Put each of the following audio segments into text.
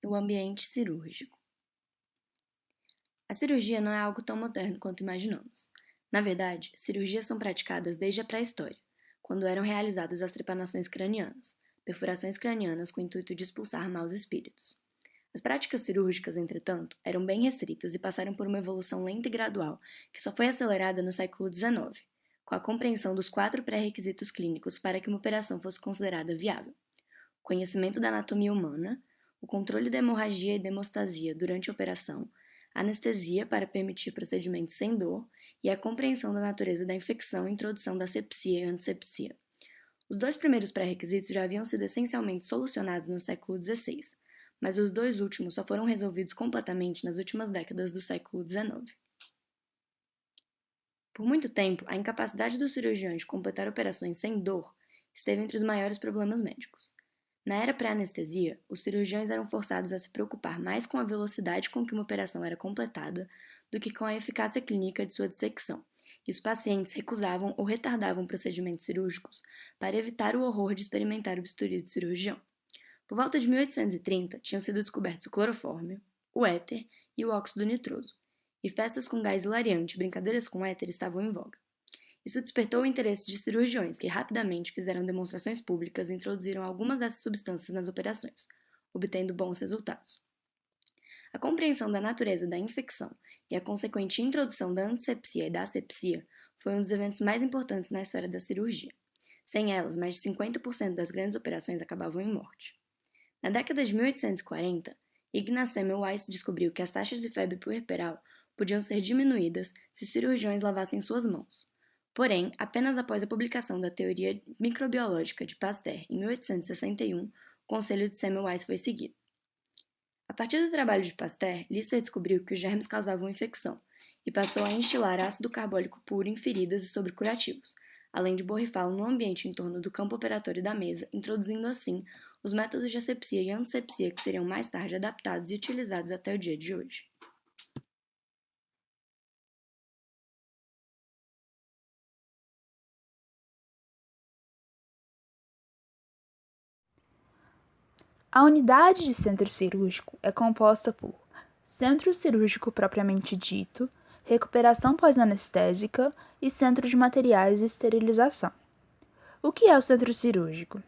O ambiente cirúrgico. A cirurgia não é algo tão moderno quanto imaginamos. Na verdade, cirurgias são praticadas desde a pré-história, quando eram realizadas as trepanações cranianas, perfurações cranianas com o intuito de expulsar maus espíritos. As práticas cirúrgicas, entretanto, eram bem restritas e passaram por uma evolução lenta e gradual, que só foi acelerada no século XIX, com a compreensão dos 4 pré-requisitos clínicos para que uma operação fosse considerada viável: conhecimento da anatomia humana, o controle da hemorragia e da hemostasia durante a operação, anestesia para permitir procedimentos sem dor e a compreensão da natureza da infecção e introdução da sepsia e antissepsia. Os 2 primeiros pré-requisitos já haviam sido essencialmente solucionados no século XVI, mas os 2 últimos só foram resolvidos completamente nas últimas décadas do século XIX. Por muito tempo, a incapacidade dos cirurgiões de completar operações sem dor esteve entre os maiores problemas médicos. Na era pré-anestesia, os cirurgiões eram forçados a se preocupar mais com a velocidade com que uma operação era completada do que com a eficácia clínica de sua dissecção, e os pacientes recusavam ou retardavam procedimentos cirúrgicos para evitar o horror de experimentar o bisturi do cirurgião. Por volta de 1830, tinham sido descobertos o clorofórmio, o éter e o óxido nitroso, e festas com gás hilariante e brincadeiras com éter estavam em voga. Isso despertou o interesse de cirurgiões, que rapidamente fizeram demonstrações públicas e introduziram algumas dessas substâncias nas operações, obtendo bons resultados. A compreensão da natureza da infecção e a consequente introdução da antissepsia e da asepsia foi um dos eventos mais importantes na história da cirurgia. Sem elas, mais de 50% das grandes operações acabavam em morte. Na década de 1840, Ignaz Semmelweis descobriu que as taxas de febre puerperal podiam ser diminuídas se os cirurgiões lavassem suas mãos. Porém, apenas após a publicação da teoria microbiológica de Pasteur em 1861, o conselho de Semmelweis foi seguido. A partir do trabalho de Pasteur, Lister descobriu que os germes causavam infecção e passou a instilar ácido carbólico puro em feridas e sobre curativos, além de borrifá-lo no ambiente em torno do campo operatório da mesa, introduzindo assim os métodos de asepsia e antissepsia que seriam mais tarde adaptados e utilizados até o dia de hoje. A unidade de centro cirúrgico é composta por centro cirúrgico propriamente dito, recuperação pós-anestésica e centro de materiais de esterilização. O que é o centro cirúrgico?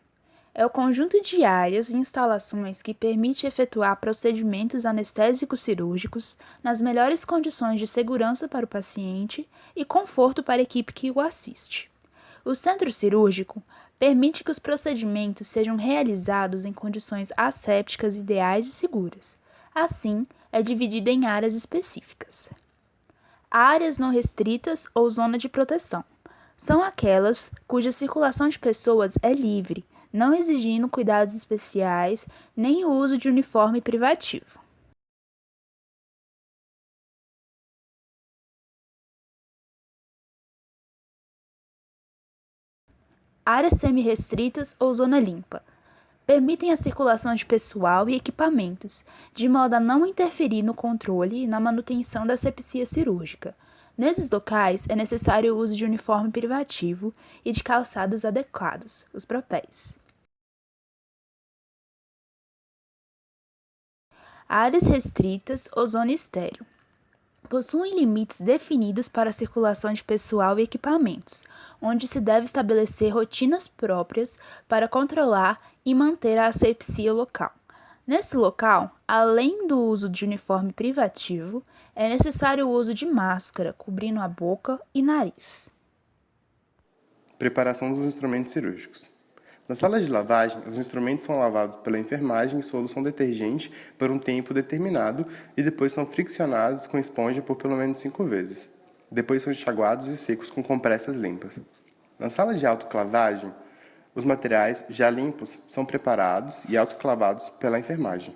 É o conjunto de áreas e instalações que permite efetuar procedimentos anestésicos cirúrgicos nas melhores condições de segurança para o paciente e conforto para a equipe que o assiste. O centro cirúrgico permite que os procedimentos sejam realizados em condições assépticas ideais e seguras. Assim, é dividido em áreas específicas. Áreas não restritas ou zona de proteção são aquelas cuja circulação de pessoas é livre, não exigindo cuidados especiais nem o uso de uniforme privativo. Áreas semi-restritas ou zona limpa permitem a circulação de pessoal e equipamentos, de modo a não interferir no controle e na manutenção da asepsia cirúrgica. Nesses locais, é necessário o uso de uniforme privativo e de calçados adequados, os propés. Áreas restritas ou zona estéril possuem limites definidos para a circulação de pessoal e equipamentos, onde se deve estabelecer rotinas próprias para controlar e manter a asepsia local. Nesse local, além do uso de uniforme privativo, é necessário o uso de máscara, cobrindo a boca e nariz. Preparação dos instrumentos cirúrgicos. Na sala de lavagem, os instrumentos são lavados pela enfermagem em solução detergente por um tempo determinado e depois são friccionados com esponja por pelo menos 5 vezes. Depois são enxaguados e secos com compressas limpas. Na sala de autoclavagem, os materiais já limpos são preparados e autoclavados pela enfermagem.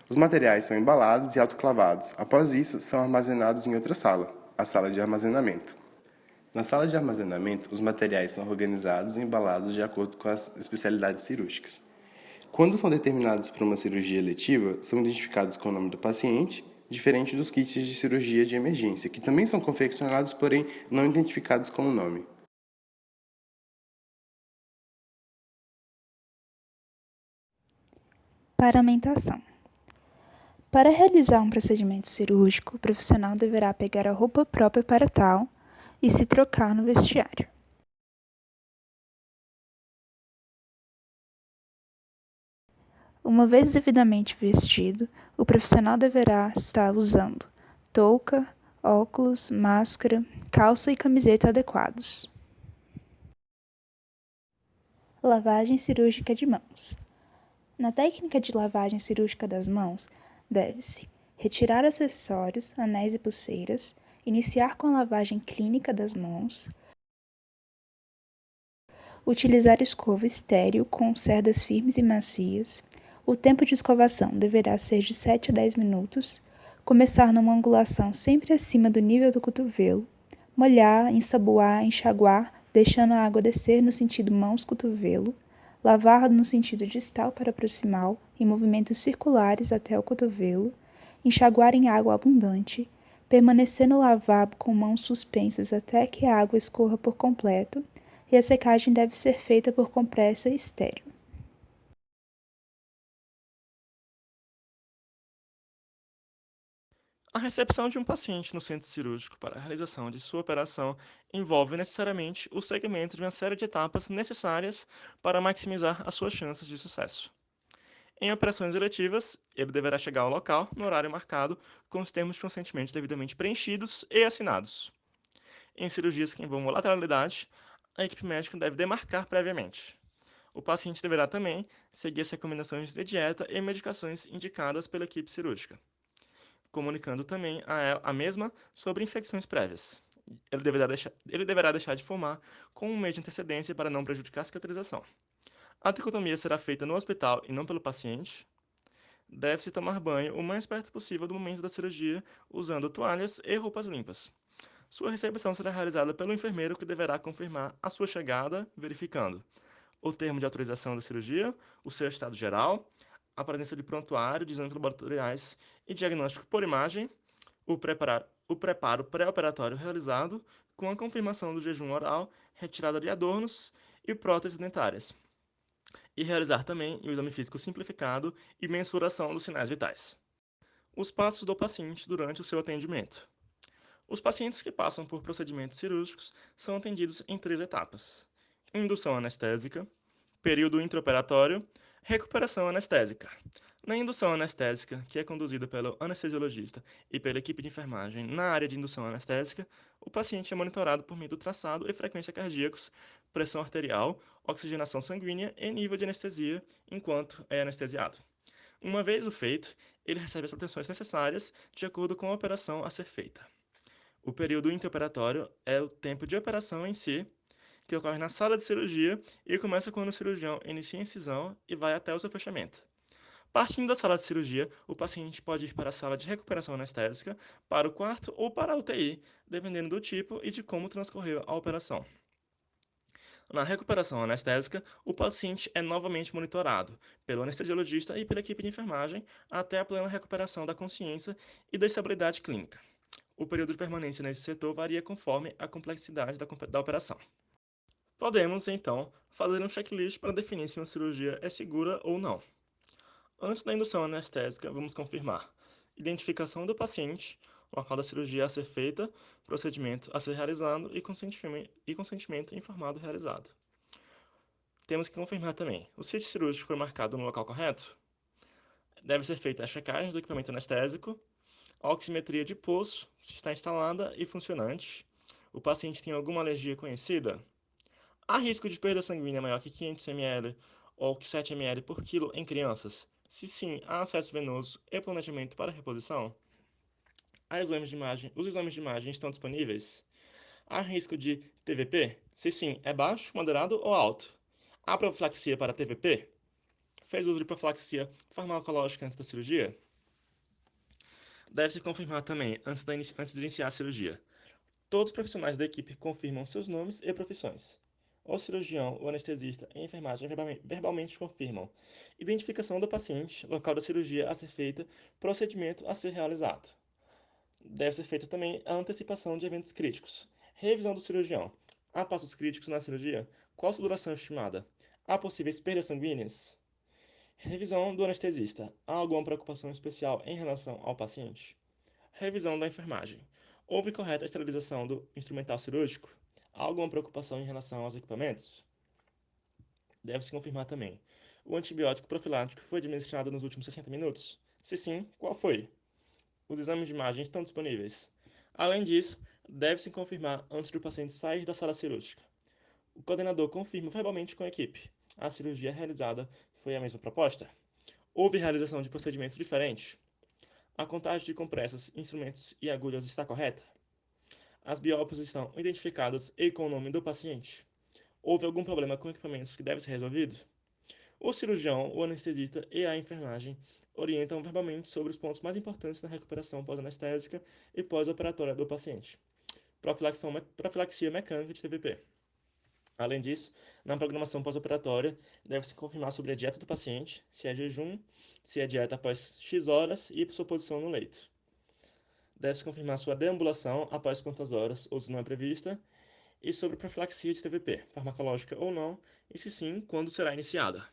Os materiais são embalados e autoclavados. Após isso, são armazenados em outra sala, a sala de armazenamento. Na sala de armazenamento, os materiais são organizados e embalados de acordo com as especialidades cirúrgicas. Quando são determinados para uma cirurgia eletiva, são identificados com o nome do paciente, diferente dos kits de cirurgia de emergência, que também são confeccionados, porém não identificados com o nome. Paramentação. Para realizar um procedimento cirúrgico, o profissional deverá pegar a roupa própria para tal e se trocar no vestiário. Uma vez devidamente vestido, o profissional deverá estar usando touca, óculos, máscara, calça e camiseta adequados. Lavagem cirúrgica de mãos. Na técnica de lavagem cirúrgica das mãos, deve-se retirar acessórios, anéis e pulseiras, iniciar com a lavagem clínica das mãos, utilizar escova estéril com cerdas firmes e macias. O tempo de escovação deverá ser de 7 a 10 minutos, começar numa angulação sempre acima do nível do cotovelo, molhar, ensaboar, enxaguar, deixando a água descer no sentido mãos-cotovelo, lavar no sentido distal para proximal, em movimentos circulares até o cotovelo, enxaguar em água abundante, permanecer no lavabo com mãos suspensas até que a água escorra por completo, e a secagem deve ser feita por compressa estéril. A recepção de um paciente no centro cirúrgico para a realização de sua operação envolve necessariamente o segmento de uma série de etapas necessárias para maximizar as suas chances de sucesso. Em operações eletivas, ele deverá chegar ao local no horário marcado, com os termos de consentimento devidamente preenchidos e assinados. Em cirurgias que envolvam lateralidade, a equipe médica deve demarcar previamente. O paciente deverá também seguir as recomendações de dieta e medicações indicadas pela equipe cirúrgica, comunicando também a mesma sobre infecções prévias. Ele deverá deixar de fumar com um mês de antecedência para não prejudicar a cicatrização. A tricotomia será feita no hospital e não pelo paciente. Deve-se tomar banho o mais perto possível do momento da cirurgia, usando toalhas e roupas limpas. Sua recepção será realizada pelo enfermeiro, que deverá confirmar a sua chegada, verificando o termo de autorização da cirurgia, o seu estado geral, a presença de prontuário de exames laboratoriais e diagnóstico por imagem, o preparo pré-operatório realizado, com a confirmação do jejum oral, retirada de adornos e próteses dentárias, e realizar também o exame físico simplificado e mensuração dos sinais vitais. Os passos do paciente durante o seu atendimento. Os pacientes que passam por procedimentos cirúrgicos são atendidos em 3 etapas: indução anestésica, período intraoperatório, recuperação anestésica. Na indução anestésica, que é conduzida pelo anestesiologista e pela equipe de enfermagem na área de indução anestésica, o paciente é monitorado por meio do traçado e frequência cardíacos, pressão arterial, oxigenação sanguínea e nível de anestesia enquanto é anestesiado. Uma vez o feito, ele recebe as proteções necessárias de acordo com a operação a ser feita. O período intraoperatório é o tempo de operação em si, que ocorre na sala de cirurgia e começa quando o cirurgião inicia a incisão e vai até o seu fechamento. Partindo da sala de cirurgia, o paciente pode ir para a sala de recuperação anestésica, para o quarto ou para a UTI, dependendo do tipo e de como transcorreu a operação. Na recuperação anestésica, o paciente é novamente monitorado pelo anestesiologista e pela equipe de enfermagem até a plena recuperação da consciência e da estabilidade clínica. O período de permanência nesse setor varia conforme a complexidade da operação. Podemos, então, fazer um checklist para definir se uma cirurgia é segura ou não. Antes da indução anestésica, vamos confirmar identificação do paciente, local da cirurgia a ser feita, procedimento a ser realizado e consentimento informado realizado. Temos que confirmar também: o sítio cirúrgico foi marcado no local correto? Deve ser feita a checagem do equipamento anestésico, a oximetria de pulso, se está instalada e funcionante. O paciente tem alguma alergia conhecida? Há risco de perda sanguínea maior que 500 ml ou que 7 ml por quilo em crianças? Se sim, há acesso venoso e planejamento para reposição? Os exames de imagem estão disponíveis? Há risco de TVP? Se sim, é baixo, moderado ou alto? Há profilaxia para TVP? Fez uso de profilaxia farmacológica antes da cirurgia? Deve-se confirmar também, antes de iniciar a cirurgia. Todos os profissionais da equipe confirmam seus nomes e profissões. O cirurgião, o anestesista e a enfermagem verbalmente confirmam identificação do paciente, local da cirurgia a ser feita, procedimento a ser realizado. Deve ser feita também a antecipação de eventos críticos. Revisão do cirurgião. Há passos críticos na cirurgia? Qual a sua duração estimada? Há possíveis perdas sanguíneas? Revisão do anestesista. Há alguma preocupação especial em relação ao paciente? Revisão da enfermagem. Houve correta esterilização do instrumental cirúrgico? Há alguma preocupação em relação aos equipamentos? Deve-se confirmar também. O antibiótico profilático foi administrado nos últimos 60 minutos? Se sim, qual foi? Os exames de imagem estão disponíveis. Além disso, deve-se confirmar antes do paciente sair da sala cirúrgica. O coordenador confirma verbalmente com a equipe. A cirurgia realizada foi a mesma proposta? Houve realização de procedimentos diferentes? A contagem de compressas, instrumentos e agulhas está correta? As biópsias estão identificadas e com o nome do paciente? Houve algum problema com equipamentos que deve ser resolvido? O cirurgião, o anestesista e a enfermagem orientam verbalmente sobre os pontos mais importantes na recuperação pós-anestésica e pós-operatória do paciente. Profilaxia mecânica de TVP. Além disso, na programação pós-operatória, deve-se confirmar sobre a dieta do paciente, se é jejum, se é dieta após X horas e sua posição no leito. Deve-se confirmar sua deambulação após quantas horas, ou se não é prevista, e sobre profilaxia de TVP, farmacológica ou não, e se sim, quando será iniciada.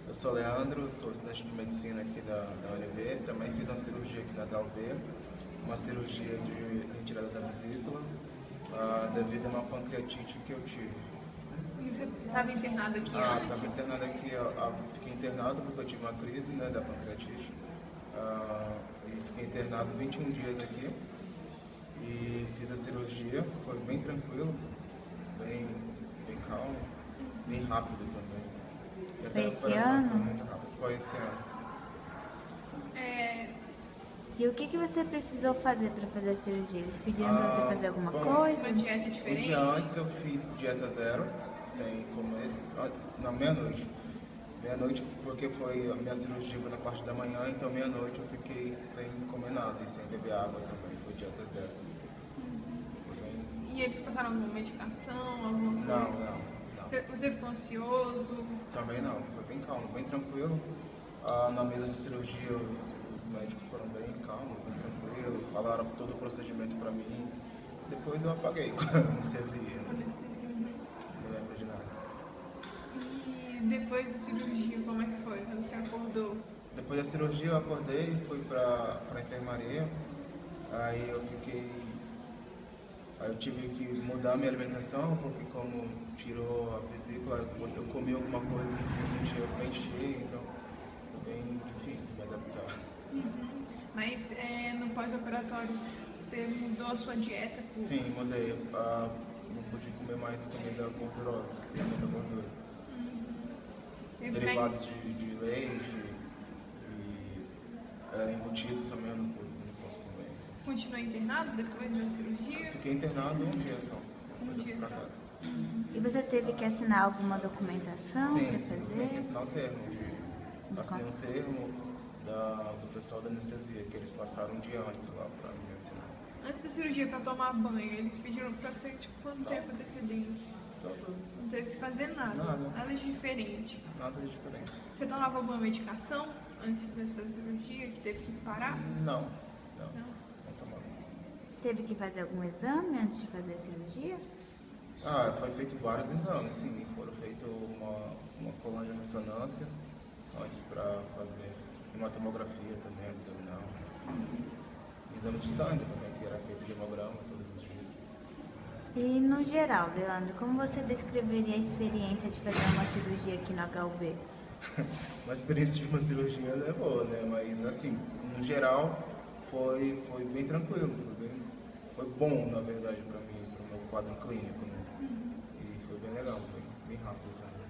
Eu sou Leandro, sou estudante de medicina aqui da UNB, também fiz uma cirurgia aqui na HUB, uma cirurgia de retirada da vesícula, devido a uma pancreatite que eu tive. E você estava internado aqui antes? Estava internado aqui, fiquei internado porque eu tive uma crise, né, da pancreatite, e fiquei internado 21 dias aqui, e fiz a cirurgia, foi bem tranquilo, bem calmo, bem rápido também. E até Foi a esse operação ano? foi muito rápido. Foi esse ano. E o que você precisou fazer para fazer a cirurgia? Eles pediram para você fazer alguma coisa? Uma dieta Um diferente? dia antes eu fiz dieta zero, sem comer, na meia-noite. Meia-noite porque foi a minha cirurgia foi na parte da manhã, então meia-noite eu fiquei sem comer nada e sem beber água também, foi dieta zero. Foi bem... E eles passaram alguma medicação, alguma Não, coisa? não. Você ficou ansioso? Também não, foi bem calmo, bem tranquilo. Na mesa de cirurgia os médicos foram bem calmos, bem tranquilos, falaram todo o procedimento para mim. Depois eu apaguei com a anestesia, não lembro de nada. E depois da cirurgia, como é que foi? Quando você acordou? Depois da cirurgia eu acordei, fui para a enfermaria, aí eu tive que mudar minha alimentação, porque como tirou a vesícula, eu comi alguma coisa e me sentia bem cheio, então foi bem difícil me adaptar. Mas no pós-operatório, você mudou a sua dieta? Sim, mudei. Não pude comer mais comida gordurosa, que tem muita gordura. Derivados de leite e embutidos também eu não posso comer. Continuou internado depois da cirurgia? Fiquei internado um dia só. Um dia pra só. casa. E você teve que assinar alguma documentação Sim, para sim, tem que fazer? assinar o termo. Assinei um termo do pessoal da anestesia, que eles passaram um dia antes lá pra me assinar. Antes da cirurgia, pra tomar banho, eles pediram pra você, tipo, quanto tempo de antecedência? Então, Não teve que fazer nada. Nada. De diferente. nada de diferente. Você tomava alguma medicação antes da cirurgia, que teve que parar? Não Não. tomava. Teve que fazer algum exame antes de fazer a cirurgia? Foi feito vários exames, sim. Foram feitos uma colagem de ressonância antes para fazer uma tomografia também abdominal. Exame de sangue também, que era feito de hemograma todos os dias. E no geral, Leandro, como você descreveria a experiência de fazer uma cirurgia aqui no HUB? Uma experiência de uma cirurgia é boa, né? Mas assim, no geral, foi bem tranquilo, foi bom, na verdade, para mim, para o meu quadro clínico, né? E foi bem legal, foi bem rápido também.